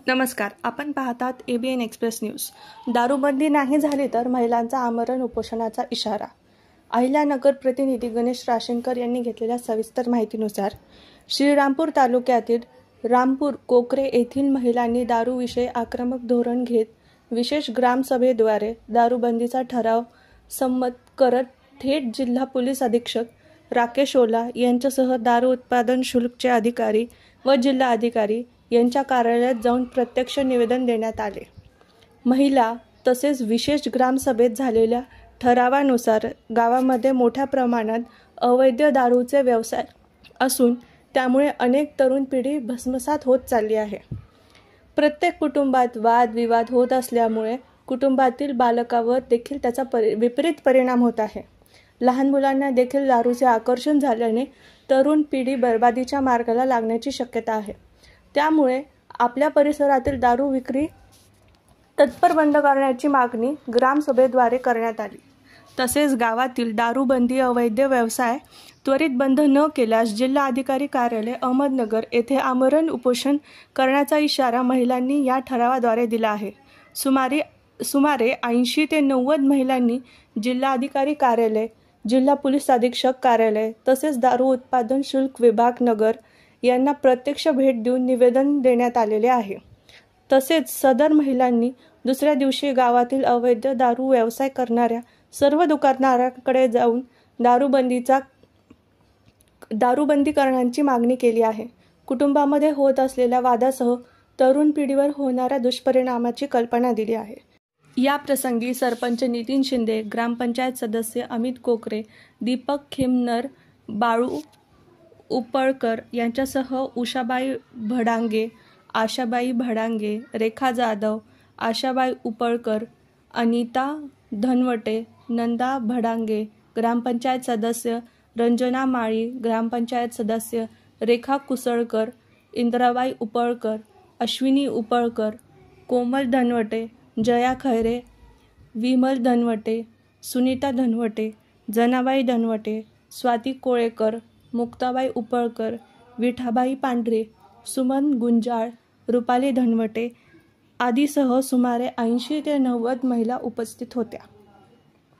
नमस्कार, आपण पाहतात ABN एक्सप्रेस न्यूज। दारूबंदी नाही झाली तर महिलांचा आमरण उपोषणाचा इशारा। अहिल्यानगर प्रतिनिधी गणेश राशीनकर यांनी घेतलेल्या सविस्तर माहितीनुसार श्रीरामपूर तालुक्यातील रामपूर कोकरे येथील महिलांनी दारूविषयी आक्रमक धोरण घेत विशेष ग्रामसभेद्वारे दारूबंदीचा ठराव संमत करत थेट जिल्हा पोलीस अधीक्षक राकेश ओला यांच्यासह दारू उत्पादन शुल्कचे अधिकारी व जिल्हा अधिकारी यांच्या कार्यालयात जाऊन प्रत्यक्ष निवेदन देण्यात आले। महिला तसेच विशेष ग्रामसभेत झालेल्या ठरावानुसार गावामध्ये मोठ्या प्रमाणात अवैध दारूचे व्यवसाय असून त्यामुळे अनेक तरुण पिढी भस्मसात होत चालली आहे। प्रत्येक कुटुंबात वादविवाद होत असल्यामुळे कुटुंबातील बालकावर देखील त्याचा विपरीत परिणाम होत आहे। लहान मुलांना देखील दारूचे आकर्षण झाल्याने तरुण पिढी बर्बादीच्या मार्गाला लागण्याची शक्यता आहे। त्यामुळे आपल्या परिसरातील दारू विक्री तत्पर बंद करण्याची मागणी ग्रामसभेद्वारे करण्यात आली। तसेच गावातील दारूबंदी अवैध व्यवसाय त्वरित बंद न केल्यास जिल्हा अधिकारी कार्यालय अहमदनगर येथे आमरण उपोषण करण्याचा इशारा महिलांनी या ठरावाद्वारे दिला आहे। सुमारे 80 ते 90 महिलांनी जिल्हा अधिकारी कार्यालय, जिल्हा पोलीस अधीक्षक कार्यालय तसेच दारू उत्पादन शुल्क विभाग नगर यांना प्रत्यक्ष भेट देऊन निवेदन देण्यात आलेले आहे। तसेच सदर महिलांनी दुसऱ्या दिवशी गावातील अवैध दारू व्यवसाय करणाऱ्या सर्व दुकानदारांकडे जाऊन दारूबंदी करण्याची मागणी केली आहे। कुटुंबामध्ये होत असलेल्या वादासह तरुण पिढीवर होणाऱ्या दुष्परिणामाची कल्पना दिली आहे। या प्रसंगी सरपंच नितीन शिंदे, ग्रामपंचायत सदस्य अमित कोकरे, दीपक खिमनर, बाळू उपळकर यांच्यासह उषाबाई भडांगे, आशाबाई भडांगे, रेखा जाधव, आशाबाई उपळकर, अनिता धनवटे, नंदा भडांगे, ग्रामपंचायत सदस्य रंजना माळी, ग्रामपंचायत सदस्य रेखा कुसळकर, इंद्राबाई उपळकर, अश्विनी उपळकर, कोमल धनवटे, जया खैरे, विमल धनवटे, सुनीता धनवटे, जनाबाई धनवटे, स्वाती कोळेकर, मुक्ताबाई उपळकर, विठाबाई पांढरे, सुमन गुंजाळ, रुपाली धनवटे आदीसह सुमारे 80 ते 90 महिला उपस्थित होत्या।